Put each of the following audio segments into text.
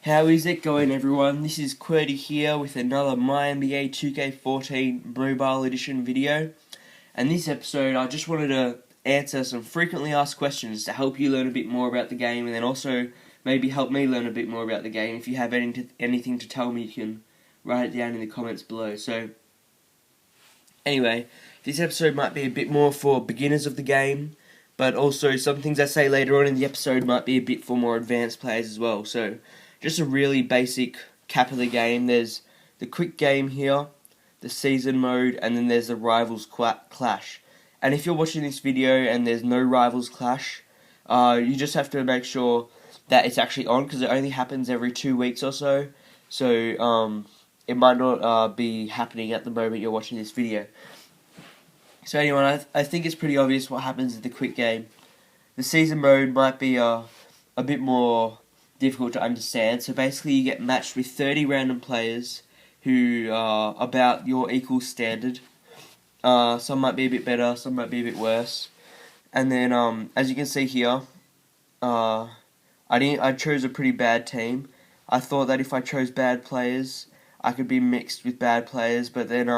How is it going, everyone? This is QWERTY here with another MyNBA2K14 Mobile Edition video. And this episode, I just wanted to answer some frequently asked questions to help you learn a bit more about the game, and then also maybe help me learn a bit more about the game. If you have anything to tell me, you can write it down in the comments below. So, anyway, this episode might be a bit more for beginners of the game, but also some things I say later on in the episode might be a bit for more advanced players as well. So, just a really basic cap of the game. There's the quick game here, the season mode, and then there's the rivals clash. And if you're watching this video and there's no rivals clash, you just have to make sure that it's actually on, because it only happens every 2 weeks or so. So it might not be happening at the moment you're watching this video. So anyway, I think it's pretty obvious what happens in the quick game. The season mode might be a bit more difficult to understand. So basically you get matched with 30 random players who are about your equal standard. Some might be a bit better, some might be a bit worse. And then as you can see here, I chose a pretty bad team. I thought that if I chose bad players, I could be mixed with bad players, but then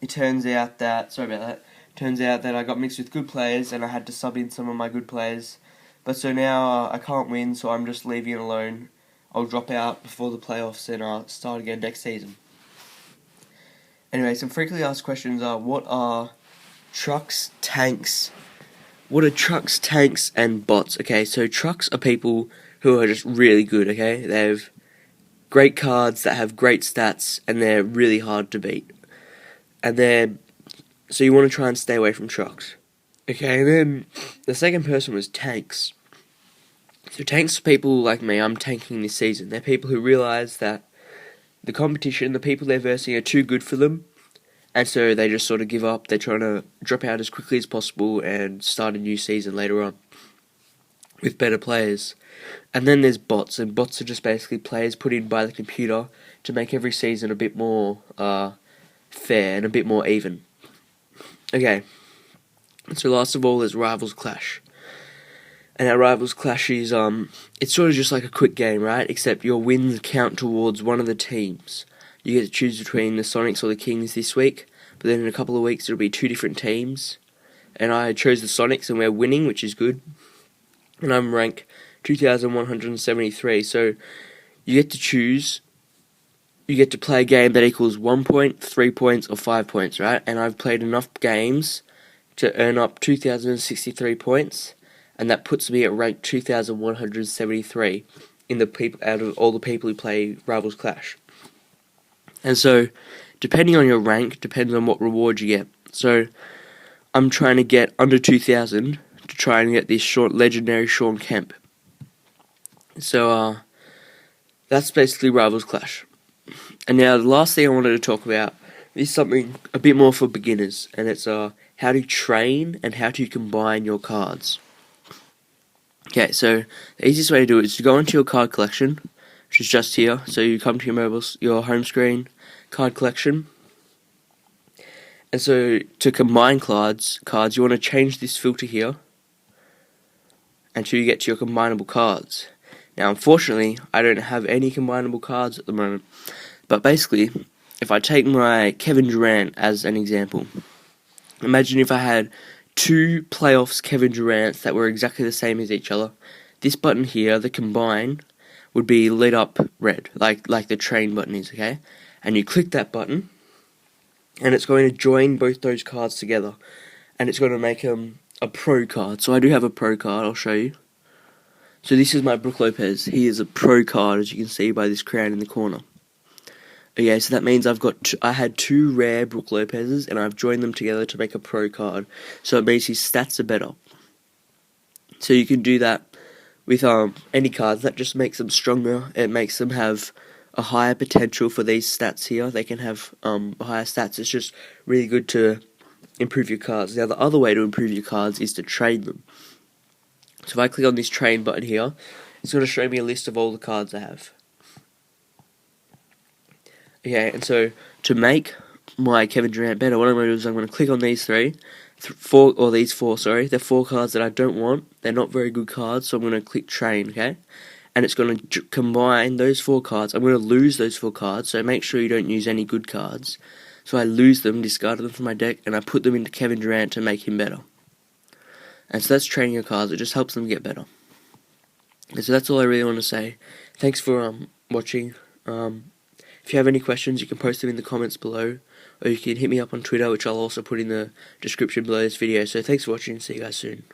it turns out that I got mixed with good players, and I had to sub in some of my good players. But so now I can't win, so I'm just leaving it alone. I'll drop out before the playoffs and I'll start again next season. Anyway, some frequently asked questions are: what are trucks, tanks, and bots? Okay, so trucks are people who are just really good, okay? They have great cards that have great stats, and they're really hard to beat. So you want to try and stay away from trucks. Okay, and then the second person was tanks. So tanks are people like me. I'm tanking this season. They're people who realise that the competition, the people they're versing, are too good for them, and so they just sort of give up. They're trying to drop out as quickly as possible and start a new season later on with better players. And then there's bots, and bots are just basically players put in by the computer to make every season a bit more fair and a bit more even. Okay, so last of all, there's Rivals Clash. And our Rivals Clash is, it's sort of just like a quick game, right? Except your wins count towards one of the teams. You get to choose between the Sonics or the Kings this week, but then in a couple of weeks it'll be two different teams. And I chose the Sonics, and we're winning, which is good. And I'm rank 2,173, so you get to choose. You get to play a game that equals 1 point, 3 points, or 5 points, right? And I've played enough games to earn up 2,063 points, and that puts me at rank 2,173 in the people out of all the people who play Rivals Clash. And so, depending on your rank, depends on what reward you get. So, I'm trying to get under 2,000 to try and get this legendary Sean Kemp. So, that's basically Rivals Clash. And now the last thing I wanted to talk about is something a bit more for beginners, and it's how to train and how to combine your cards. Okay, so the easiest way to do it is to go into your card collection, which is just here. So you come to your home screen, card collection. And so to combine cards, you want to change this filter here until you get to your combinable cards. Now, unfortunately, I don't have any combinable cards at the moment. But basically, if I take my Kevin Durant as an example, imagine if I had two playoffs Kevin Durants that were exactly the same as each other. This button here, the combine, would be lit up red, like the train button is, okay? And you click that button, and it's going to join both those cards together, and it's going to make a pro card. So I do have a pro card, I'll show you. So this is my Brook Lopez. He is a pro card, as you can see by this crown in the corner. Okay, so that means I had two rare Brook Lopez's, and I've joined them together to make a pro card. So it means his stats are better. So you can do that with any cards. That just makes them stronger. It makes them have a higher potential for these stats here. They can have higher stats. It's just really good to improve your cards. Now, the other way to improve your cards is to trade them. So if I click on this trade button here, it's going to show me a list of all the cards I have. Okay, and so to make my Kevin Durant better, what I'm going to do is I'm going to click on these three, these four, sorry, they're 4 cards that I don't want. They're not very good cards, so I'm going to click train, okay? And it's going to combine those 4 cards. I'm going to lose those 4 cards, so make sure you don't use any good cards. So I lose them, discarded them from my deck, and I put them into Kevin Durant to make him better. And so that's training your cards. It just helps them get better. And so that's all I really want to say. Thanks for watching. If you have any questions, you can post them in the comments below, or you can hit me up on Twitter, which I'll also put in the description below this video. So thanks for watching, see you guys soon.